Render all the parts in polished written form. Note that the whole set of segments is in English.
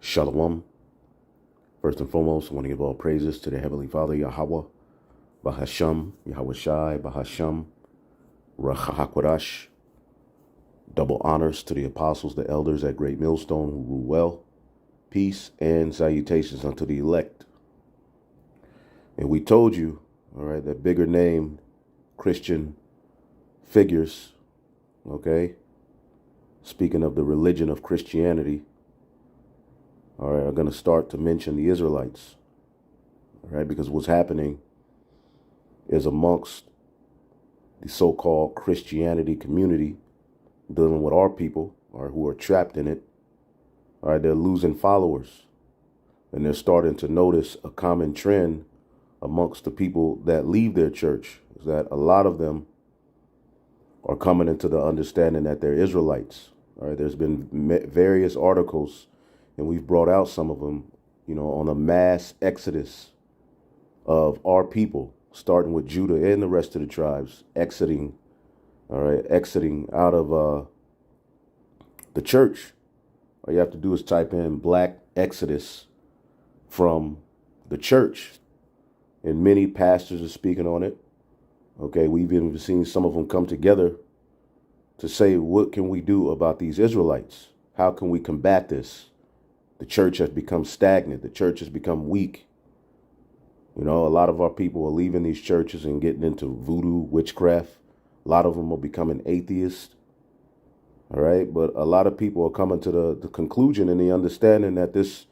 Shalom. First and foremost, I want to give all praises to the Heavenly Father, YAHAWAH, BaHa, YAHAWASHI, BaHa, QADASH. Double honors to the apostles, the elders at Great Millstone who rule well. Peace and salutations unto the elect. And we told you, all right, that bigger name Christian figures, okay, speaking of the religion of Christianity, all right, are going to start to mention the Israelites, all right, because what's happening is amongst the so-called Christianity community dealing with our people, or who are trapped in it, all right, they're losing followers, and they're starting to notice a common trend amongst the people that leave their church, is that a lot of them are coming into the understanding that they're Israelites. All right, there's been various articles, and we've brought out some of them, you know, on a mass exodus of our people, starting with Judah and the rest of the tribes, exiting, all right, exiting out of the church. All you have to do is type in Black Exodus from the church, and many pastors are speaking on it. Okay, we've even seen some of them come together to say, what can we do about these Israelites? How can we combat this? The church has become stagnant. The church has become weak. You know, a lot of our people are leaving these churches and getting into voodoo, witchcraft. A lot of them are becoming atheists. All right, but a lot of people are coming to the conclusion and the understanding that this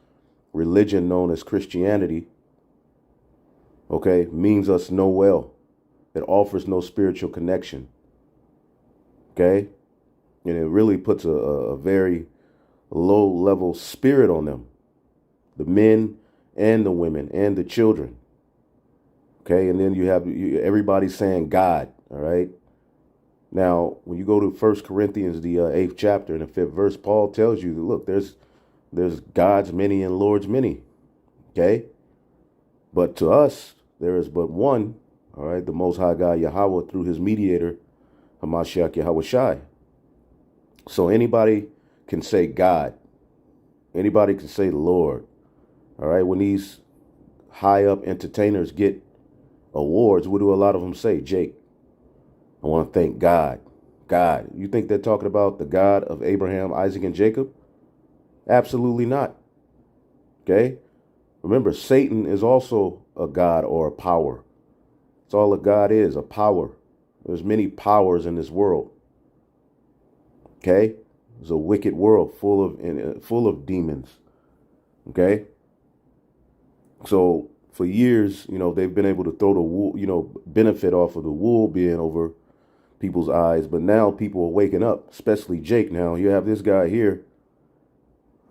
religion known as Christianity, okay, means us no well. It offers no spiritual connection. Okay, and it really puts a very low level spirit on them, the men and the women and the children. Okay, and then you have everybody saying God. All right. Now, when you go to 1 Corinthians, the 8th chapter and the 5th verse, Paul tells you, look, there's gods many and lords many. Okay, but to us there is but one. All right, the Most High God Yahawah, through His mediator, HaMashiach YAHAWASHI. So anybody can say God. Anybody can say Lord. All right, when these high up entertainers get awards, what do a lot of them say? Jake, I want to thank God. God. You think they're talking about the God of Abraham, Isaac, and Jacob? Absolutely not. Okay? Remember, Satan is also a god or a power. That's all a god is, a power. There's many powers in this world. Okay? It's a wicked world full of demons. Okay? So for years, you know, they've been able to throw the wool, you know, benefit off of the wool being over people's eyes. But now people are waking up, especially Jake. Now you have this guy here.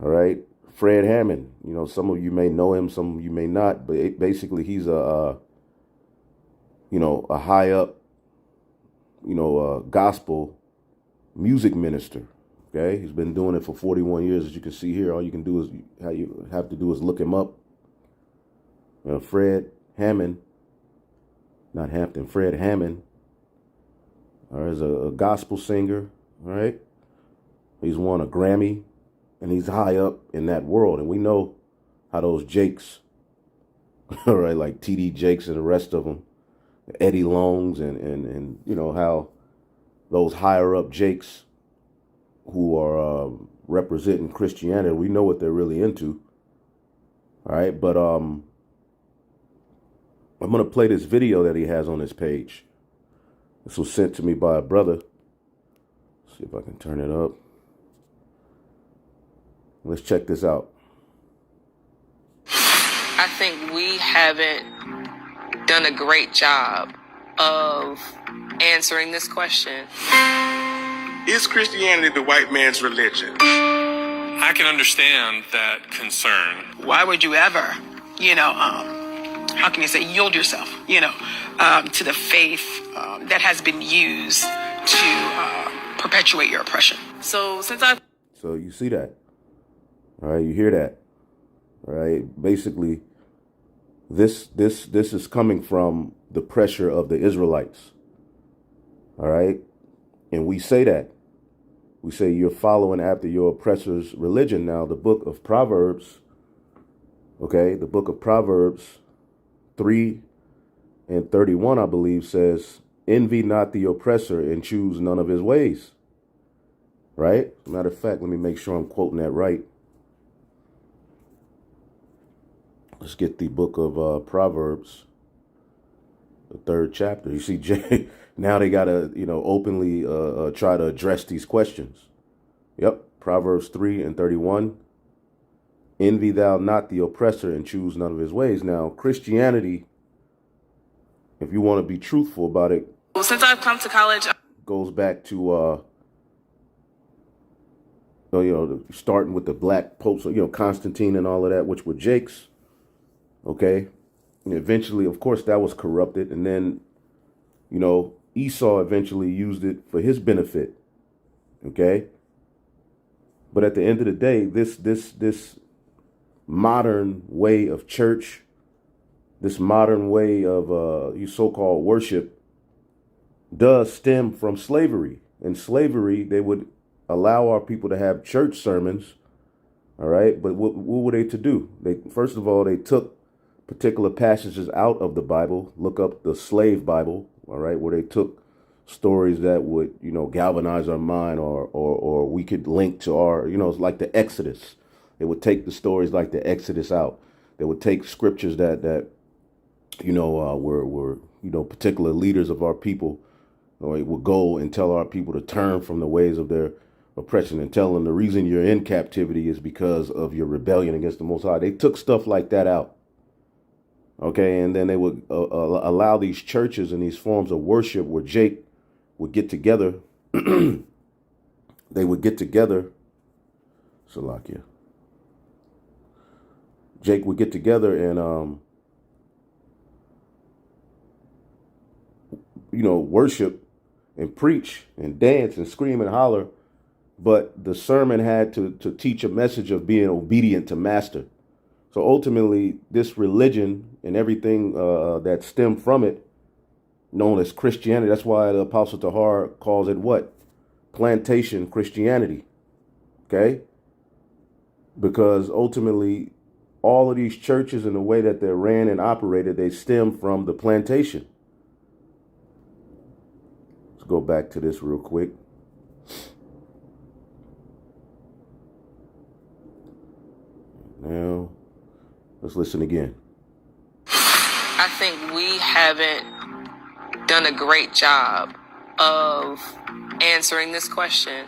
All right. Fred Hammond. You know, some of you may know him, some of you may not. But basically, he's a high up, gospel music minister. Okay, he's been doing it for 41 years, as you can see here. All you can do is look him up. Fred Hammond, not Hampton, Fred Hammond. Is a gospel singer. All right, he's won a Grammy, and he's high up in that world. And we know how those Jakes, all right, like T.D. Jakes and the rest of them, Eddie Longs, and you know how those higher up Jakes who are representing Christianity, we know what they're really into. All right, but I'm going to play this video that he has on his page. This was sent to me by a brother. Let's see if I can turn it up. Let's check this out. I think we haven't done a great job of answering this question. Is Christianity the white man's religion? I can understand that concern. Why would you ever, how can you say, yield yourself, to the faith that has been used to perpetuate your oppression? So you see that, all right, you hear that, all right, basically this is coming from the pressure of the Israelites, all right, and we say that, We say you're following after your oppressor's religion. Now, the book of Proverbs, okay, the book of Proverbs 3:31, I believe, says, envy not the oppressor and choose none of his ways. Right? Matter of fact, let me make sure I'm quoting that right. Let's get the book of Proverbs, the 3rd chapter. You see, now they got to, openly try to address these questions. Yep. Proverbs 3:31. Envy thou not the oppressor and choose none of his ways. Now, Christianity, if you want to be truthful about it, Well, since I've come to college, goes back to, starting with the black popes, Constantine and all of that, which were Jakes. Okay. And eventually, of course, that was corrupted. And then, Esau eventually used it for his benefit. Okay. But at the end of the day, this modern way of church, this modern way of you so-called worship does stem from slavery. In slavery, they would allow our people to have church sermons. All right. But what were they to do? First of all, they took particular passages out of the Bible. Look up the slave Bible, all right, where they took stories that would, galvanize our mind or we could link to our, it's like the Exodus. They would take the stories like the Exodus out. They would take scriptures that were particular leaders of our people, would go and tell our people to turn from the ways of their oppression and tell them the reason you're in captivity is because of your rebellion against the Most High. They took stuff like that out. Okay, and then they would allow these churches and these forms of worship where Jake would get together. They would get together. Salakia. Jake would get together and, worship and preach and dance and scream and holler. But the sermon had to teach a message of being obedient to master. So ultimately, this religion and everything that stemmed from it, known as Christianity, that's why the Apostle Tahar calls it what? Plantation Christianity. Okay? Because ultimately, all of these churches and the way that they're ran and operated, they stem from the plantation. Let's go back to this real quick. Now, let's listen again. I think we haven't done a great job of answering this question.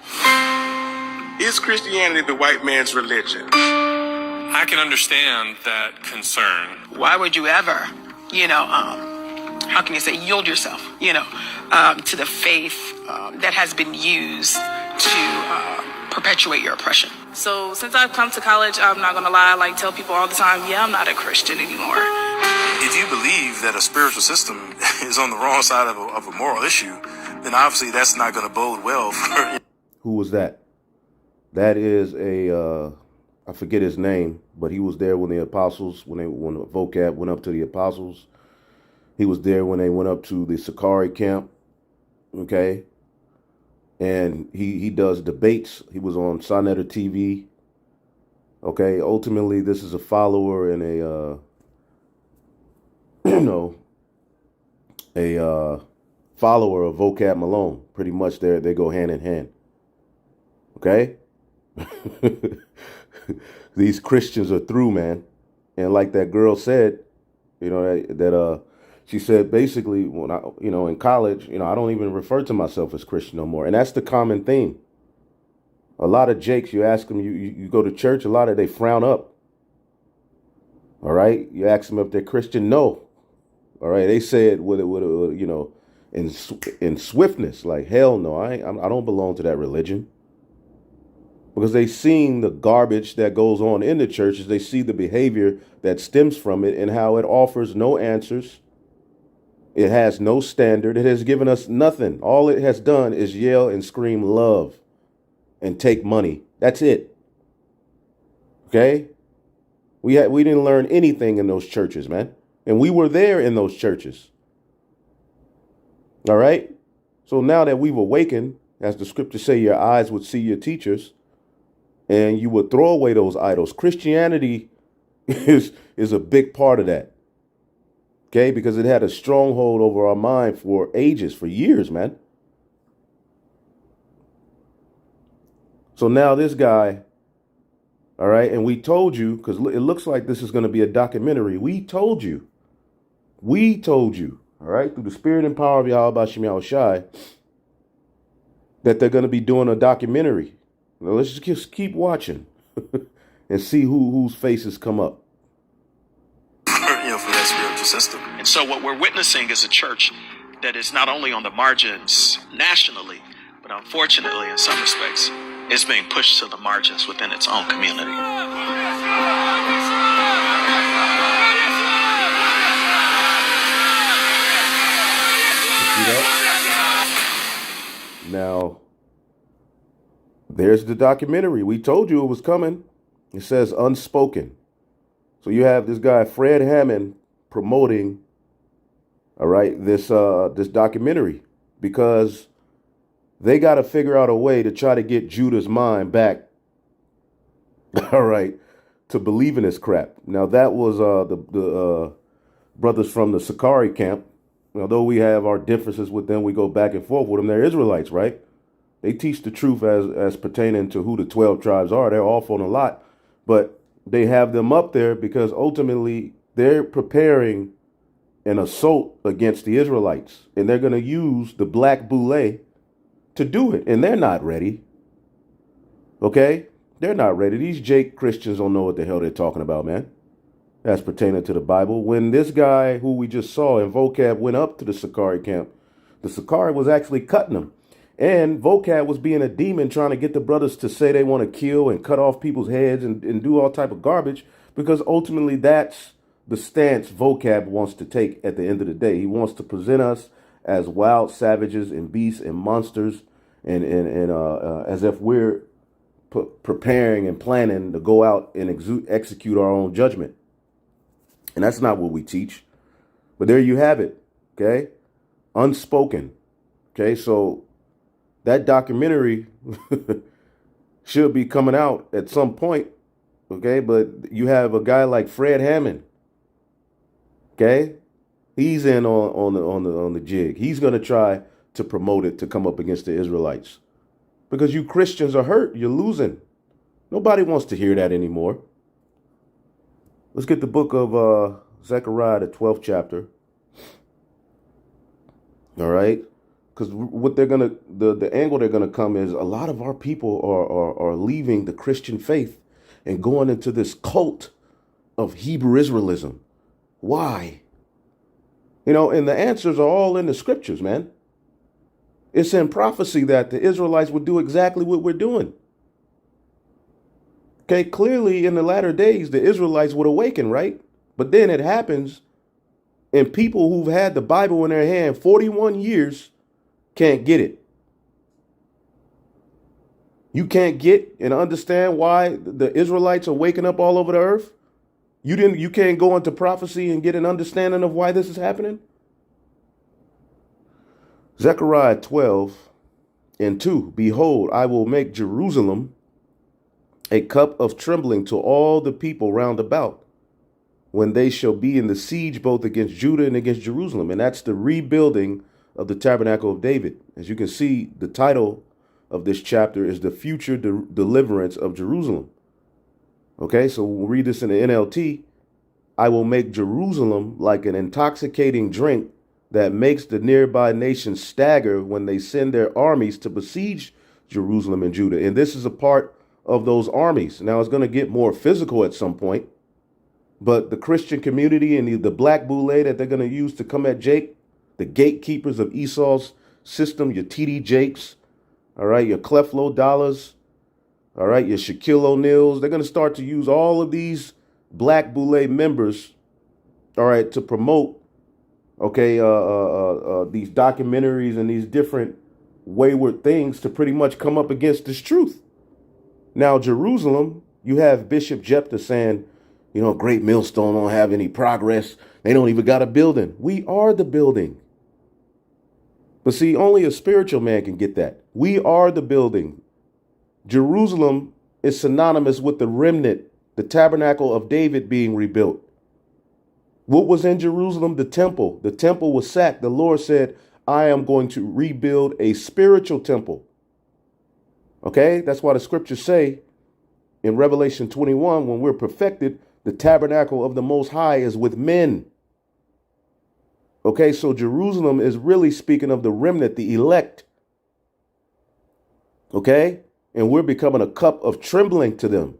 Is Christianity the white man's religion? I can understand that concern. Why would you ever, how can you say, yield yourself, to the faith that has been used to perpetuate your oppression? So since I've come to college, I'm not going to lie, I tell people all the time, yeah, I'm not a Christian anymore. If you believe that a spiritual system is on the wrong side of a moral issue, then obviously that's not going to bode well for... Who was that? That is I forget his name, but he was there when the apostles, when the vocab went up to the apostles. He was there when they went up to the Sakari camp. Okay. And he does debates. He was on Sonetta TV. Okay. Ultimately, this is a follower and a follower of Vocab Malone. Pretty much they go hand in hand. Okay. These Christians are through, man. And like that girl said, she said basically when I, in college, I don't even refer to myself as Christian no more. And that's the common theme. A lot of Jakes, you ask them, you go to church, a lot of they frown up. All right. You ask them if they're Christian. No. All right. They say it with in swiftness, like, hell no, I don't belong to that religion. Because they seen the garbage that goes on in the churches. They see the behavior that stems from it and how it offers no answers. It has no standard. It has given us nothing. All it has done is yell and scream love and take money. That's it. Okay? We didn't learn anything in those churches, man. And we were there in those churches. All right? So now that we've awakened, as the scriptures say, your eyes would see your teachers, and you would throw away those idols. Christianity is a big part of that. Okay, because it had a stronghold over our mind for ages, for years, man. So now this guy, all right, and we told you, because it looks like this is going to be a documentary. We told you, all right, through the spirit and power of YAHAWASHI, that they're going to be doing a documentary. Now let's just keep watching and see whose faces come up. For that spiritual system. And so what we're witnessing is a church that is not only on the margins nationally, but unfortunately, in some respects, is being pushed to the margins within its own community. Now, there's the documentary. We told you it was coming. It says Unspoken. So you have this guy, Fred Hammond, promoting, all right, this documentary, because they got to figure out a way to try to get Judah's mind back, all right, to believe in this crap. Now, that was the brothers from the Sakari camp. Although we have our differences with them, we go back and forth with them. They're Israelites, right? They teach the truth as pertaining to who the 12 tribes are. They're off on a lot, but they have them up there because ultimately they're preparing an assault against the Israelites, and they're going to use the black boule to do it, and they're not ready. Okay? They're not ready. These Jake Christians don't know what the hell they're talking about, man. That's pertaining to the Bible. When this guy who we just saw in vocab went up to the Sakari camp, the Sakari was actually cutting them. And vocab was being a demon trying to get the brothers to say they want to kill and cut off people's heads and do all type of garbage, because ultimately that's the stance vocab wants to take at the end of the day. He wants to present us as wild savages and beasts and monsters and as if we're preparing and planning to go out and execute our own judgment. And that's not what we teach. But there you have it. Okay. Unspoken. Okay. So that documentary should be coming out at some point. Okay. But you have a guy like Fred Hammond. Okay. He's in on the jig. He's going to try to promote it to come up against the Israelites, because you Christians are hurt. You're losing. Nobody wants to hear that anymore. Let's get the book of Zechariah, the 12th chapter. All right. Because what they're going to, the angle they're going to come is a lot of our people are leaving the Christian faith and going into this cult of Hebrew Israelism. Why? You know, and the answers are all in the scriptures, man. It's in prophecy that the Israelites would do exactly what we're doing. Okay, clearly in the latter days, the Israelites would awaken, right? But then it happens, and people who've had the Bible in their hand 41 years can't get it. You can't get and understand why the Israelites are waking up all over the earth? You can't go into prophecy and get an understanding of why this is happening? Zechariah 12:2. Behold, I will make Jerusalem a cup of trembling to all the people round about, when they shall be in the siege both against Judah and against Jerusalem. And that's the rebuilding of the tabernacle of David. As you can see, the title of this chapter is the future deliverance of Jerusalem. Okay, so we'll read this in the NLT. I will make Jerusalem like an intoxicating drink that makes the nearby nations stagger when they send their armies to besiege Jerusalem and Judah. And this is a part of those armies. Now, it's going to get more physical at some point, but the Christian community and the black boule that they're going to use to come at Jake, the gatekeepers of Esau's system, your TD Jakes, all right, your Cleflo Dollars, all right, your Shaquille O'Neals, they're going to start to use all of these black boule members, all right, to promote, okay, these documentaries and these different wayward things to pretty much come up against this truth. Now, Jerusalem, you have Bishop Jephthah saying, you know, Great Millstone don't have any progress. They don't even got a building. We are the building. But see, only a spiritual man can get that. We are the building. Jerusalem is synonymous with the remnant, the tabernacle of David being rebuilt. What was in Jerusalem? The temple. The temple was sacked. The Lord said, I am going to rebuild a spiritual temple. Okay, that's why the scriptures say in Revelation 21, when we're perfected, the tabernacle of the Most High is with men. Okay, so Jerusalem is really speaking of the remnant, the elect. Okay, and we're becoming a cup of trembling to them.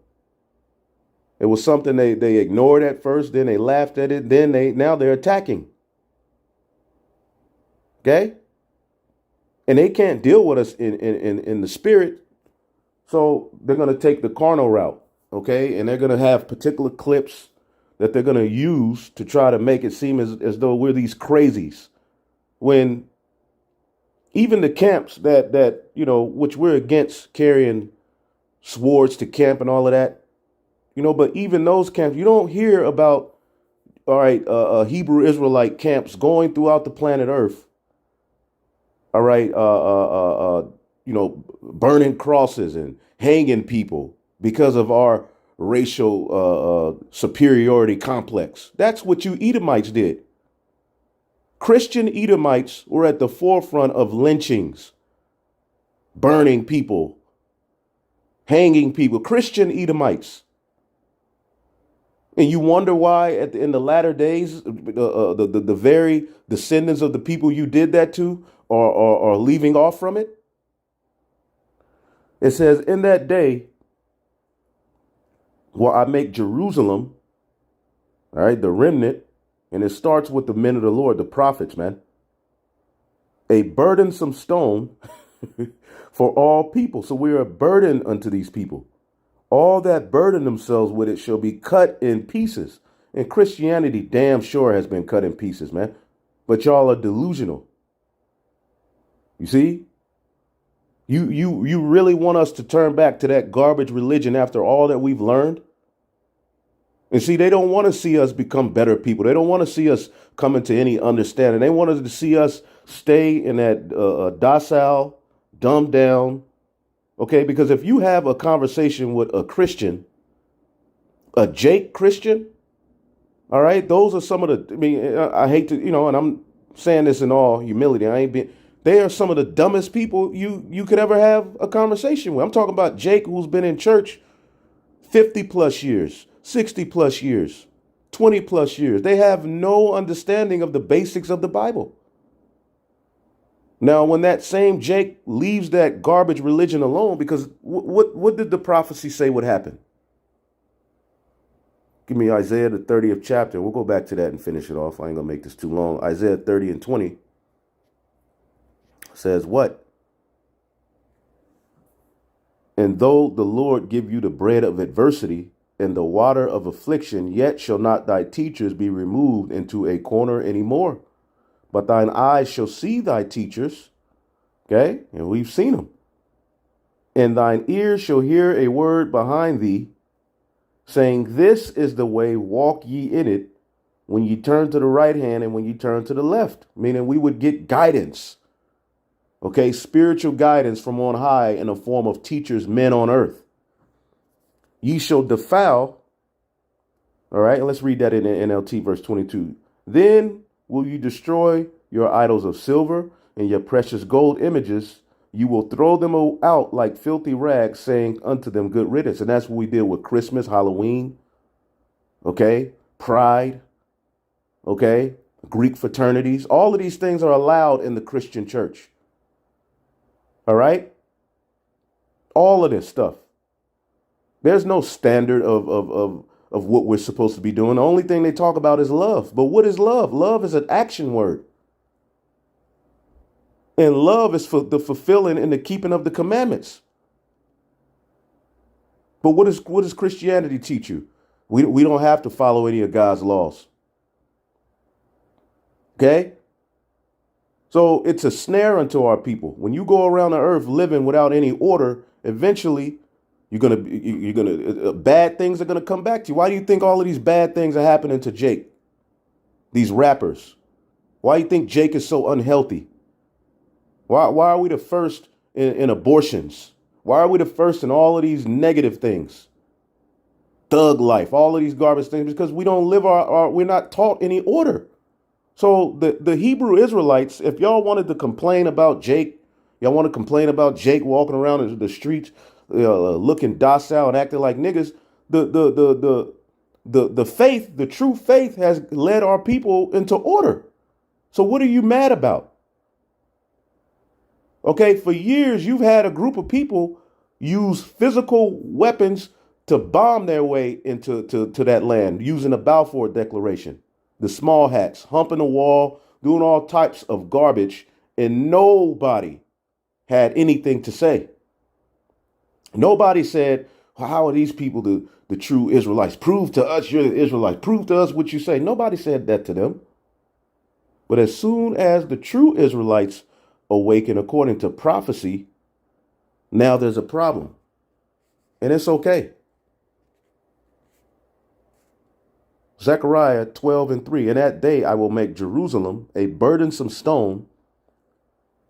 It was something they ignored at first, then they laughed at it, then now they're attacking. Okay? And they can't deal with us in the spirit. So they're going to take the carnal route. Okay? And they're going to have particular clips that they're going to use to try to make it seem as though we're these crazies. When even the camps that which we're against carrying swords to camp and all of that, but even those camps, you don't hear about, all right, Hebrew Israelite camps going throughout the planet Earth. All right, burning crosses and hanging people because of our racial superiority complex. That's what you Edomites did. Christian Edomites were at the forefront of lynchings, burning people, hanging people. Christian Edomites. And you wonder why in the latter days, the very descendants of the people you did that to are leaving off from it. It says, in that day, I make Jerusalem, all right, the remnant, and it starts with the men of the Lord, the prophets, man, a burdensome stone for all people. So we're a burden unto these people. All that burden themselves with it shall be cut in pieces. And Christianity damn sure has been cut in pieces, man. But y'all are delusional. You see? You really want us to turn back to that garbage religion after all that we've learned? And see, they don't want to see us become better people. They don't want to see us come into any understanding. They want to see us stay in that docile, dumbed down. Okay, because if you have a conversation with a Christian, a Jake Christian, all right, those are some of the, I hate to, and I'm saying this in all humility. They are some of the dumbest people you could ever have a conversation with. I'm talking about Jake, who's been in church 50 plus years, 60 plus years, 20 plus years. They have no understanding of the basics of the Bible. Now, when that same Jake leaves that garbage religion alone, because what did the prophecy say would happen? Give me Isaiah, the 30th chapter. We'll go back to that and finish it off. I ain't going to make this too long. Isaiah 30 and 20 says what? And though the Lord give you the bread of adversity and the water of affliction, yet shall not thy teachers be removed into a corner anymore. But thine eyes shall see thy teachers. Okay, and we've seen them. And thine ears shall hear a word behind thee, saying, this is the way, walk ye in it, when ye turn to the right hand and when ye turn to the left. Meaning we would get guidance. Okay, spiritual guidance from on high in the form of teachers, men on earth. Ye shall defile. All right, let's read that in the NLT, verse 22. Then will you destroy your idols of silver and your precious gold images? You will throw them out like filthy rags, saying unto them, good riddance. And that's what we did with Christmas, Halloween, okay, Pride, okay, Greek fraternities. All of these things are allowed in the Christian church. All right? All of this stuff. There's no standard of what we're supposed to be doing. The only thing they talk about is love. But what is love? Love is an action word. And love is for the fulfilling and the keeping of the commandments. But what does Christianity teach you? We don't have to follow any of God's laws. Okay? So it's a snare unto our people. When you go around the earth living without any order, eventually bad things are gonna come back to you. Why do you think all of these bad things are happening to Jake? These rappers. Why do you think Jake is so unhealthy? Why are we the first in abortions? Why are we the first in all of these negative things? Thug life, all of these garbage things, because we don't live we're not taught any order. So the Hebrew Israelites, if y'all wanted to complain about Jake, y'all want to complain about Jake walking around the streets, looking docile and acting like niggas, the faith, the true faith has led our people into order. So what are you mad about? Okay, for years, you've had a group of people use physical weapons to bomb their way into that land using the Balfour Declaration, the small hats, humping the wall, doing all types of garbage, and nobody had anything to say. Nobody said, how are these people the true Israelites? Prove to us you're the Israelites. Prove to us what you say. Nobody said that to them. But as soon as the true Israelites awaken according to prophecy, now there's a problem. And it's okay. Zechariah 12:3, in that day I will make Jerusalem a burdensome stone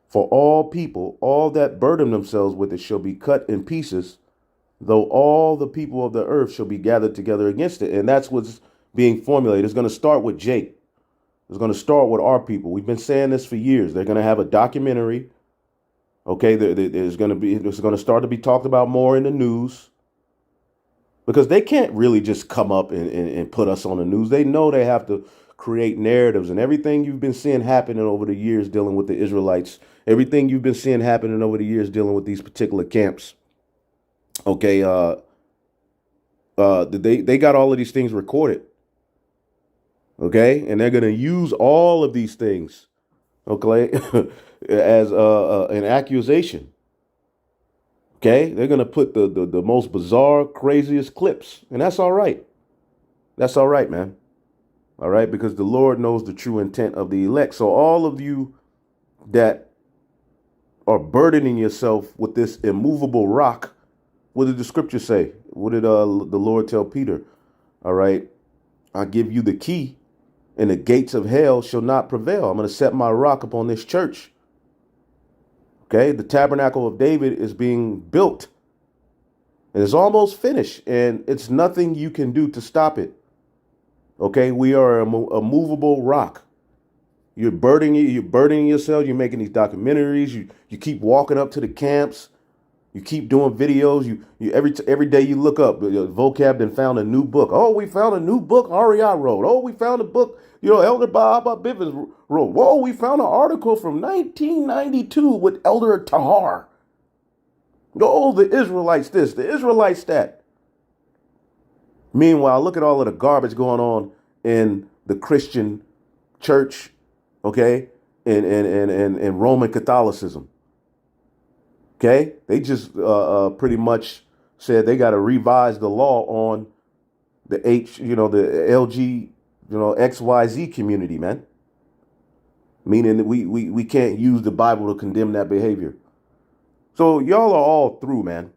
for all people. All that burden themselves with it shall be cut in pieces, though all the people of the earth shall be gathered together against it. And that's what's being formulated. It's going to start with Jake. It's going to start with our people. We've been saying this for years. They're going to have a documentary. Okay, it's going to start to be talked about more in the news, because they can't really just come up and put us on the news. They know they have to create narratives, and everything you've been seeing happening over the years dealing with the Israelites, everything you've been seeing happening over the years dealing with these particular camps. Okay, they got all of these things recorded. Okay, and they're going to use all of these things, okay, as an accusation. Okay, they're going to put the most bizarre, craziest clips, and that's all right. That's all right, man. All right, because the Lord knows the true intent of the elect. So all of you that are burdening yourself with this immovable rock, what did the scripture say? What did the Lord tell Peter? All right, I give you the key, and the gates of hell shall not prevail. I'm going to set my rock upon this church. Okay, the tabernacle of David is being built, and it's almost finished, and it's nothing you can do to stop it. Okay, we are a movable rock. You're burdening yourself. You're making these documentaries. You keep walking up to the camps. You keep doing videos. You every day you look up. Vocab then found a new book. Oh, we found a new book REI wrote. Oh, we found a book, Elder BaHa Bivens wrote. Whoa, we found an article from 1992 with Elder Tahar. Oh, the Israelites this, the Israelites that. Meanwhile, look at all of the garbage going on in the Christian church, okay, and Roman Catholicism. Okay, they just pretty much said they got to revise the law on the the LG, XYZ community, man. Meaning that we can't use the Bible to condemn that behavior. So y'all are all through, man.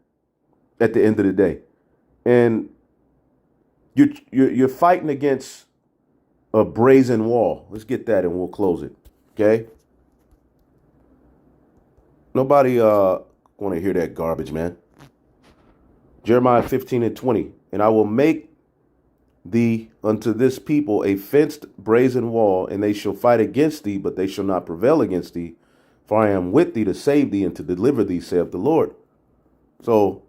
At the end of the day, and you're fighting against a brazen wall. Let's get that, and we'll close it. Okay. Nobody want to hear that garbage, man. Jeremiah 15:20. And I will make thee unto this people a fenced brazen wall, and they shall fight against thee, but they shall not prevail against thee. For I am with thee to save thee and to deliver thee, saith the Lord. So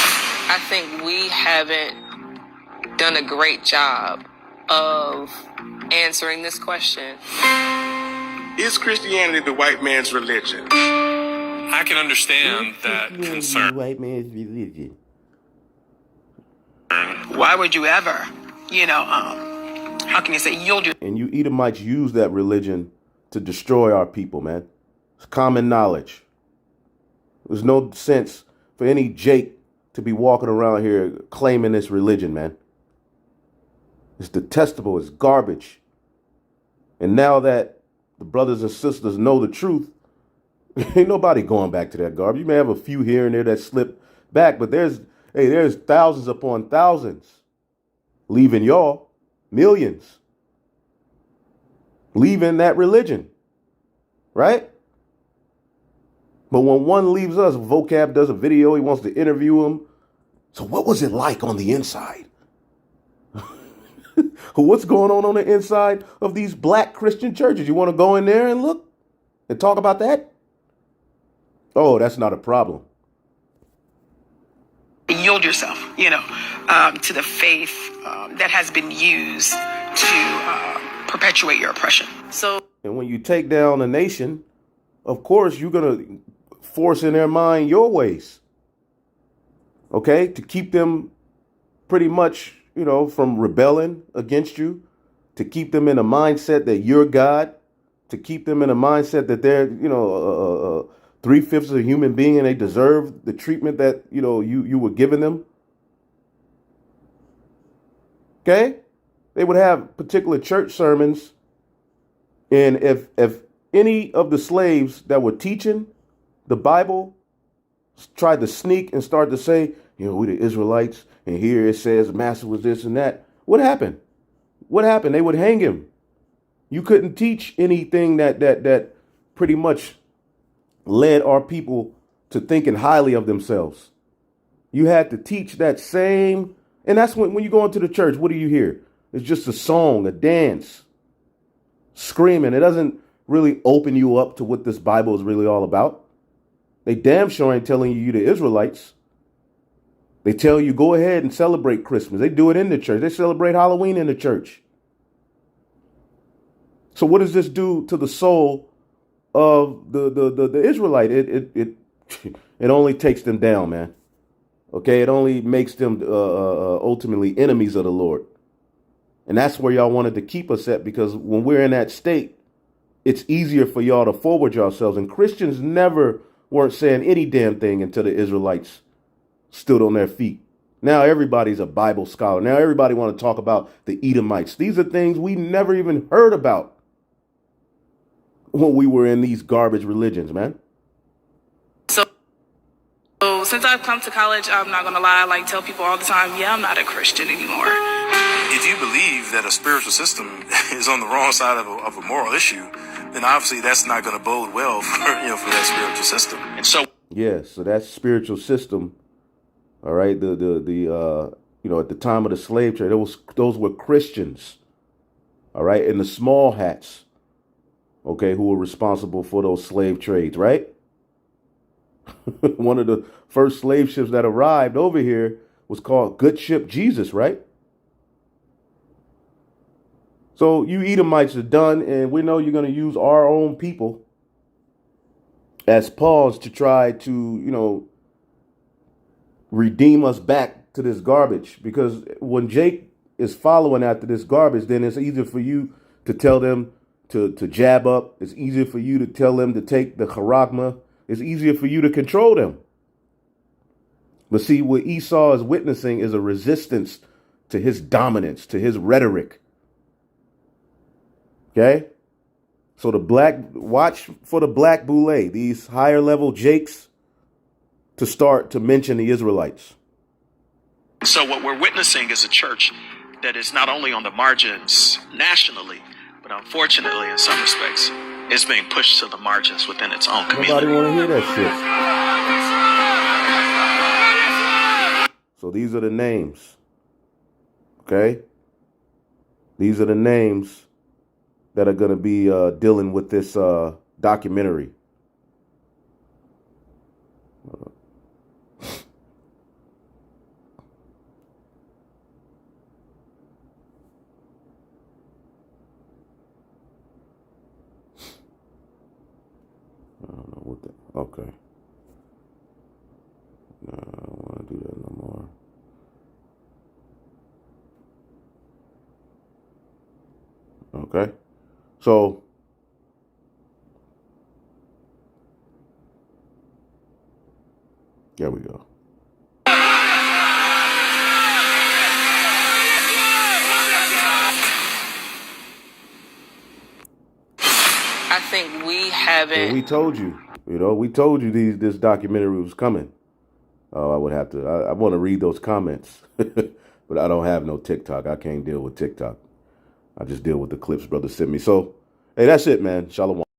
I think we haven't done a great job of answering this question. Is Christianity the white man's religion? I can understand that concern. White man's religion. Why would you ever, how can you say yield your... And you Edomites use that religion to destroy our people, man. It's common knowledge. There's no sense for any Jake to be walking around here claiming this religion, man. It's detestable. It's garbage. And now that the brothers and sisters know the truth, ain't nobody going back to that garbage. You may have a few here and there that slip back, but there's thousands upon thousands leaving y'all, millions. leaving that religion, right? But when one leaves us, Vocab does a video, he wants to interview him. So what was it like on the inside? What's going on the inside of these black Christian churches? You want to go in there and look and talk about that? Oh, that's not a problem. Yield yourself, to the faith that has been used to perpetuate your oppression. And when you take down a nation, of course, you're going to force in their mind your ways. Okay? To keep them pretty much, from rebelling against you, to keep them in a mindset that you're God, to keep them in a mindset that they're, 3/5 of a human being and they deserve the treatment that, you were giving them. Okay? They would have particular church sermons. And if any of the slaves that were teaching the Bible tried to sneak and start to say, we the Israelites, and here it says master was this and that, what happened? What happened? They would hang him. You couldn't teach anything that pretty much led our people to thinking highly of themselves. You had to teach that same, and that's when you go into the church, what do you hear? It's just a song, a dance, screaming. It doesn't really open you up to what this Bible is really all about. They damn sure ain't telling you the Israelites. They tell you go ahead and celebrate Christmas. They do it in the church. They celebrate Halloween in the church. So what does this do to the soul of the Israelite? It only takes them down, man. Okay, it only makes them ultimately enemies of the Lord. And that's where y'all wanted to keep us at, because when we're in that state, it's easier for y'all to forward yourselves. And Christians never weren't saying any damn thing until the Israelites stood on their feet. Now everybody's a Bible scholar. Now everybody want to talk about the Edomites. These are things we never even heard about when we were in these garbage religions, man. So since I've come to college, I'm not going to lie, tell people all the time, I'm not a Christian anymore. If you believe that a spiritual system is on the wrong side of a moral issue, then obviously that's not going to bode well for that spiritual system. And so, so that spiritual system, all right, at the time of the slave trade, those were Christians, all right, and the small hats, okay, who were responsible for those slave trades, right? One of the first slave ships that arrived over here was called Good Ship Jesus, right? So you Edomites are done, and we know you're going to use our own people as pawns to try to, redeem us back to this garbage. Because when Jake is following after this garbage, then it's easier for you to tell them to jab up. It's easier for you to tell them to take the charagma. It's easier for you to control them. But see, what Esau is witnessing is a resistance to his dominance, to his rhetoric. Okay? So watch for the black boule, these higher level Jakes, to start to mention the Israelites. so what we're witnessing is a church that is not only on the margins nationally, but unfortunately, in some respects, is being pushed to the margins within its own community. Nobody want to hear that shit. So these are the names. Okay? These are the names that are going to be dealing with this documentary. I don't know what the... Okay. No, I don't want to do that no more. Okay. So... there we go. I think we haven't. And we told you, we told you this documentary was coming. Oh, I would have to, I want to read those comments, but I don't have no TikTok. I can't deal with TikTok. I just deal with the clips brother sent me. So Hey, that's it, man. Shalom.